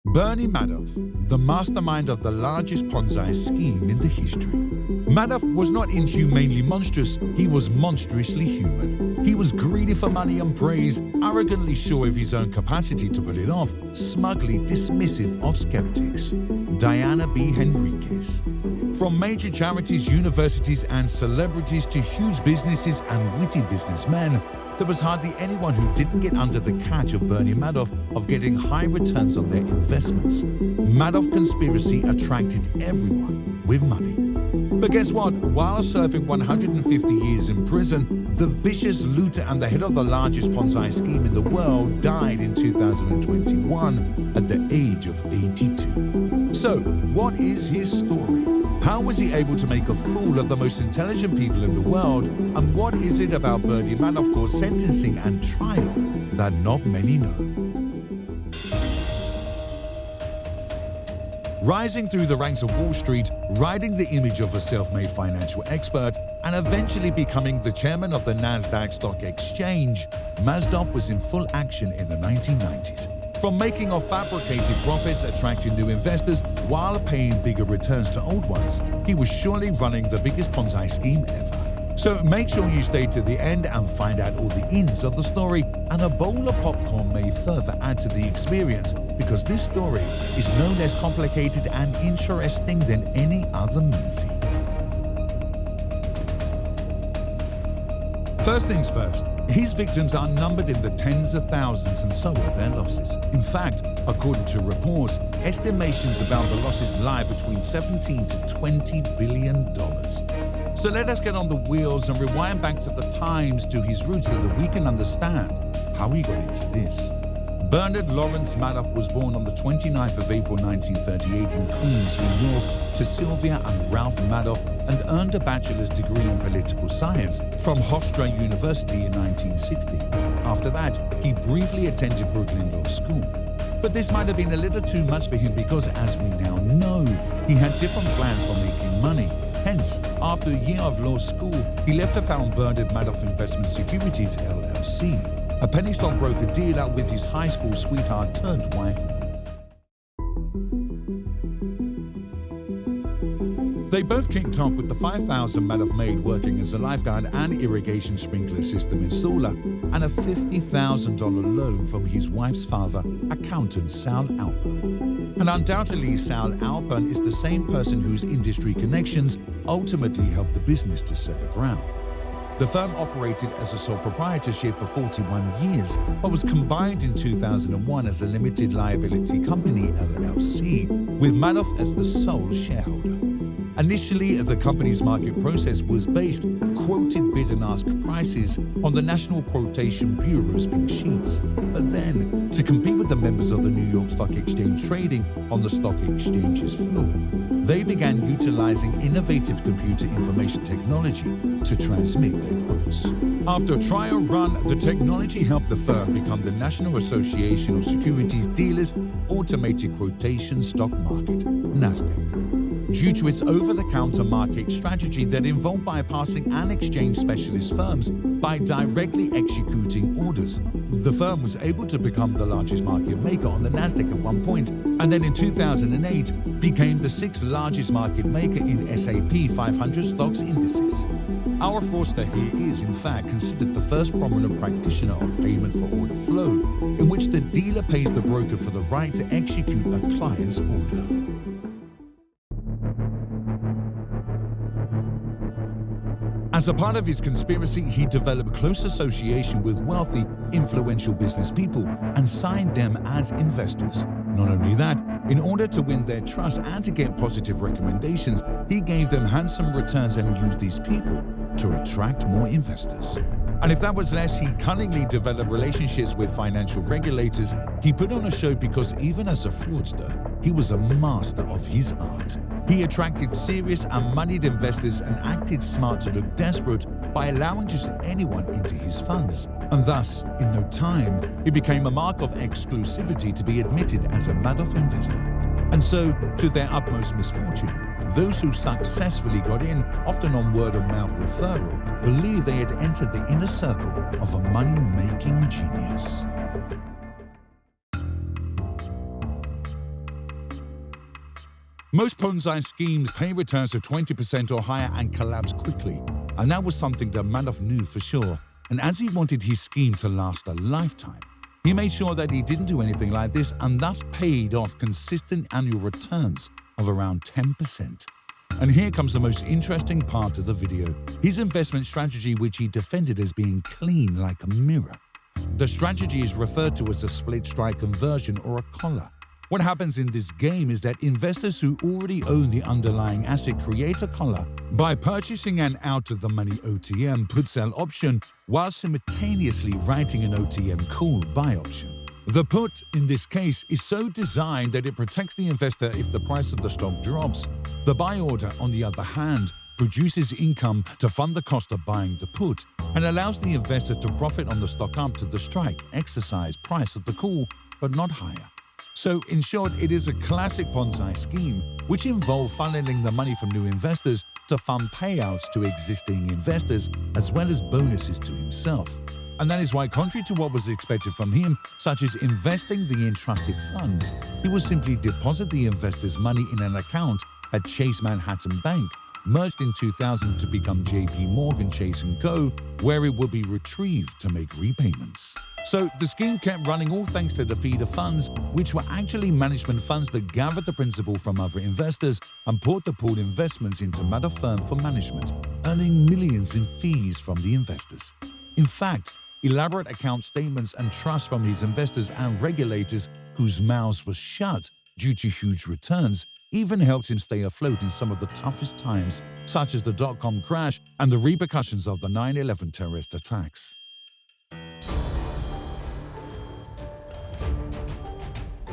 Bernie Madoff, the mastermind of the largest Ponzi scheme in the history. Madoff was not inhumanely monstrous, he was monstrously human. He was greedy for money and praise, arrogantly sure of his own capacity to pull it off, smugly dismissive of skeptics. Diana B. Henriquez. From major charities, universities, and celebrities to huge businesses and witty businessmen, there was hardly anyone who didn't get under the catch of Bernie Madoff of getting high returns on their investments. Madoff conspiracy attracted everyone with money. But guess what? While serving 150 years in prison, the vicious looter and the head of the largest Ponzi scheme in the world died in 2021 at the age of 82. So, what is his story? How was he able to make a fool of the most intelligent people in the world? And what is it about Bernie Madoff court sentencing and trial that not many know? Rising through the ranks of Wall Street, riding the image of a self-made financial expert, and eventually becoming the chairman of the Nasdaq Stock Exchange, Madoff was in full action in the 1990s. From making off fabricated profits, attracting new investors, while paying bigger returns to old ones, he was surely running the biggest Ponzi scheme ever. So make sure you stay to the end and find out all the ins of the story, and a bowl of popcorn may further add to the experience, because this story is no less complicated and interesting than any other movie. First things first, his victims are numbered in the tens of thousands, and so are their losses. In fact, according to reports, estimations about the losses lie between $17 to $20 billion. So let us get on the wheels and rewind back to the times, to his roots, so that we can understand how he got into this. Bernard Lawrence Madoff was born on the 29th of April 1938 in Queens, New York, to Sylvia and Ralph Madoff, and earned a bachelor's degree in political science from Hofstra University in 1960. After that, he briefly attended Brooklyn Law School. But this might have been a little too much for him because, as we now know, he had different plans for making money. Hence, after a year of law school, he left to found Bernard Madoff Investment Securities, LLC, a penny stockbroker dealer with his high school sweetheart turned wife, Ruth. They both kicked off with the $5,000 Madoff made working as a lifeguard and irrigation sprinkler system installer, and a $50,000 loan from his wife's father, accountant Sal Alpern. And undoubtedly, Sal Alpern is the same person whose industry connections ultimately helped the business to set aground. The firm operated as a sole proprietorship for 41 years, but was combined in 2001 as a limited liability company, LLC, with Madoff as the sole shareholder. Initially, the company's market process was based quoted bid and ask prices on the National Quotation Bureau's pink sheets. But then, to compete with the members of the New York Stock Exchange trading on the stock exchange's floor, they began utilizing innovative computer information technology to transmit their quotes. After a trial run, the technology helped the firm become the National Association of Securities Dealers Automated Quotation Stock Market, NASDAQ. Due to its over-the-counter market strategy that involved bypassing and exchange specialist firms by directly executing orders, the firm was able to become the largest market maker on the NASDAQ at one point, and then in 2008 became the 6th largest market maker in S&P 500 stocks indices. Our fraudster here is, in fact, considered the first prominent practitioner of payment for order flow, in which the dealer pays the broker for the right to execute a client's order. As a part of his conspiracy, he developed close association with wealthy, influential business people and signed them as investors. Not only that, in order to win their trust and to get positive recommendations, he gave them handsome returns and used these people to attract more investors. And if that was less, he cunningly developed relationships with financial regulators. He put on a show because even as a fraudster, he was a master of his art. He attracted serious and moneyed investors and acted smart to look desperate by allowing just anyone into his funds. And thus, in no time, it became a mark of exclusivity to be admitted as a Madoff investor. And so, to their utmost misfortune, those who successfully got in, often on word-of-mouth referral, believed they had entered the inner circle of a money-making genius. Most Ponzi schemes pay returns of 20% or higher and collapse quickly, and that was something that Madoff knew for sure. And as he wanted his scheme to last a lifetime, he made sure that he didn't do anything like this and thus paid off consistent annual returns of around 10%. And here comes the most interesting part of the video, his investment strategy, which he defended as being clean like a mirror. The strategy is referred to as a split strike conversion or a collar. What happens in this game is that investors who already own the underlying asset create a collar by purchasing an out-of-the-money OTM put-sell option while simultaneously writing an OTM call buy option. The put, in this case, is so designed that it protects the investor if the price of the stock drops. The buy order, on the other hand, produces income to fund the cost of buying the put and allows the investor to profit on the stock up to the strike exercise price of the call, but not higher. So, in short, it is a classic Ponzi scheme, which involved funneling the money from new investors to fund payouts to existing investors, as well as bonuses to himself. And that is why, contrary to what was expected from him, such as investing the entrusted funds, he would simply deposit the investors' money in an account at Chase Manhattan Bank, merged in 2000 to become JP Morgan Chase & Co., where it would be retrieved to make repayments. So the scheme kept running all thanks to the feeder funds, which were actually management funds that gathered the principal from other investors and poured the pooled investments into Madoff firm for management, earning millions in fees from the investors. In fact, elaborate account statements and trusts from his investors and regulators, whose mouths were shut due to huge returns, even helped him stay afloat in some of the toughest times, such as the dot-com crash and the repercussions of the 9/11 terrorist attacks.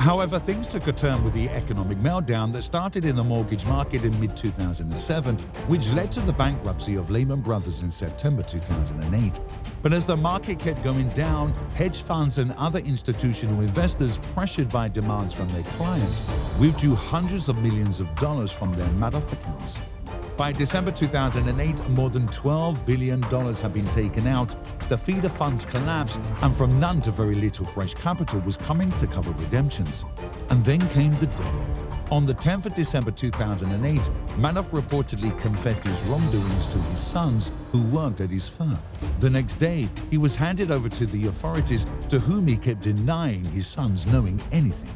However, things took a turn with the economic meltdown that started in the mortgage market in mid-2007, which led to the bankruptcy of Lehman Brothers in September 2008. But as the market kept going down, hedge funds and other institutional investors, pressured by demands from their clients, withdrew hundreds of millions of dollars from their Madoff accounts. By December 2008, more than $12 billion had been taken out, the feeder funds collapsed, and from none to very little fresh capital was coming to cover redemptions. And then came the day. On the 10th of December 2008, Madoff reportedly confessed his wrongdoings to his sons who worked at his firm. The next day, he was handed over to the authorities, to whom he kept denying his sons knowing anything.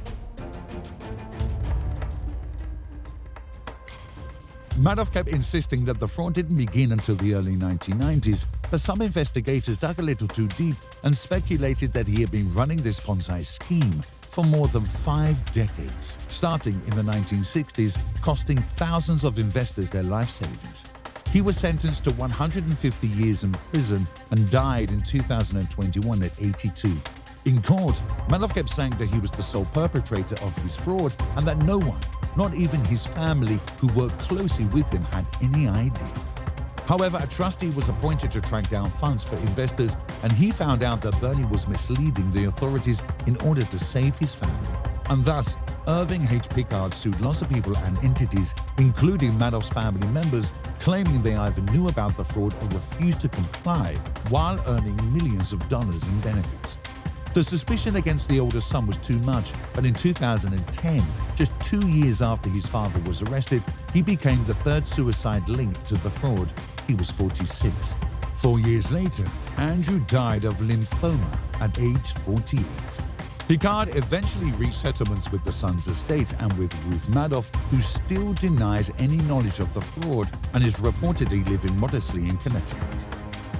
Madoff kept insisting that the fraud didn't begin until the early 1990s, but some investigators dug a little too deep and speculated that he had been running this Ponzi scheme for more than 5 decades, starting in the 1960s, costing thousands of investors their life savings. He was sentenced to 150 years in prison and died in 2021 at 82. In court, Madoff kept saying that he was the sole perpetrator of his fraud and that no one, not even his family who worked closely with him, had any idea. However, a trustee was appointed to track down funds for investors, and he found out that Bernie was misleading the authorities in order to save his family. And thus, Irving H. Pickard sued lots of people and entities, including Madoff's family members, claiming they either knew about the fraud or refused to comply while earning millions of dollars in benefits. The suspicion against the older son was too much, but in 2010, just 2 years after his father was arrested, he became the third suicide linked to the fraud. He was 46. 4 years later, Andrew died of lymphoma at age 48. Pickard eventually reached settlements with the son's estate and with Ruth Madoff, who still denies any knowledge of the fraud and is reportedly living modestly in Connecticut.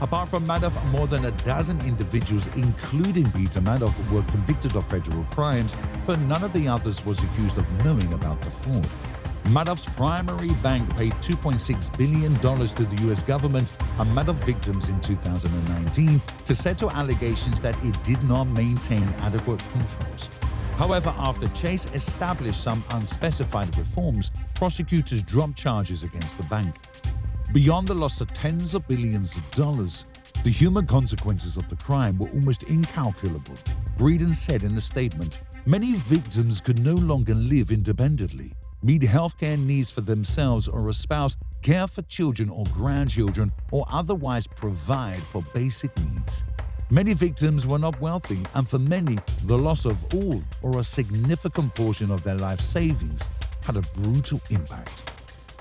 Apart from Madoff, more than a dozen individuals, including Peter Madoff, were convicted of federal crimes, but none of the others was accused of knowing about the fraud. Madoff's primary bank paid $2.6 billion to the US government and Madoff victims in 2019 to settle allegations that it did not maintain adequate controls. However, after Chase established some unspecified reforms, prosecutors dropped charges against the bank. Beyond the loss of tens of billions of dollars, the human consequences of the crime were almost incalculable. Breeden said in a statement, "Many victims could no longer live independently, meet healthcare needs for themselves or a spouse, care for children or grandchildren, or otherwise provide for basic needs. Many victims were not wealthy, and for many, the loss of all or a significant portion of their life savings had a brutal impact.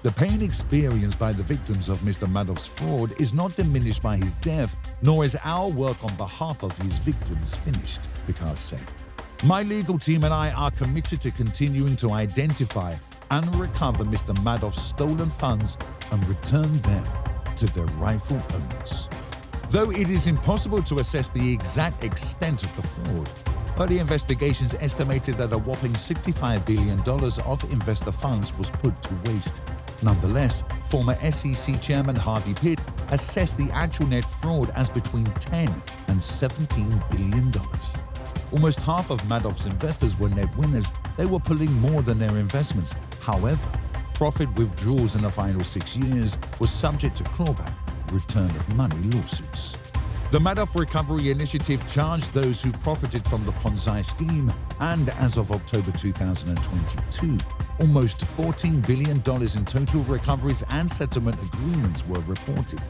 The pain experienced by the victims of Mr. Madoff's fraud is not diminished by his death, nor is our work on behalf of his victims finished, Picard said. My legal team and I are committed to continuing to identify and recover Mr. Madoff's stolen funds and return them to their rightful owners. Though it is impossible to assess the exact extent of the fraud, early investigations estimated that a whopping $65 billion of investor funds was put to waste. Nonetheless, former SEC Chairman Harvey Pitt assessed the actual net fraud as between $10 and $17 billion. Almost half of Madoff's investors were net winners. They were pulling more than their investments. However, profit withdrawals in the final 6 years were subject to clawback, return of money lawsuits. The Madoff Recovery Initiative charged those who profited from the Ponzi scheme, and as of October 2022, almost $14 billion in total recoveries and settlement agreements were reported.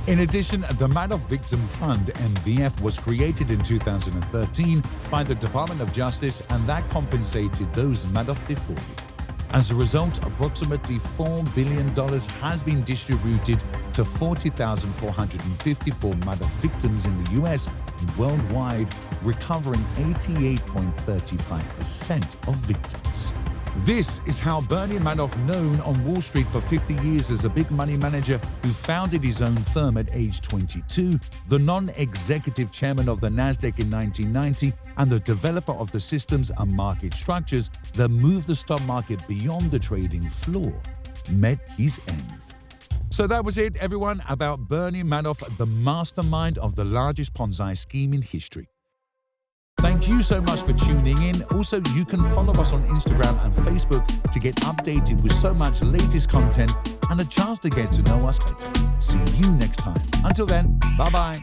In addition, the Madoff Victim Fund, MVF, was created in 2013 by the Department of Justice, and that compensated those Madoff defrauded. As a result, approximately $4 billion has been distributed to 40,454 Madoff victims in the US and worldwide, recovering 88.35% of victims. This is how Bernie Madoff, known on Wall Street for 50 years as a big money manager who founded his own firm at age 22, the non-executive chairman of the Nasdaq in 1990, and the developer of the systems and market structures that moved the stock market beyond the trading floor, met his end. So that was it, everyone, about Bernie Madoff, the mastermind of the largest Ponzi scheme in history. Thank you so much for tuning in. Also, you can follow us on Instagram and Facebook to get updated with so much latest content and a chance to get to know us better. See you next time. Until then, bye-bye.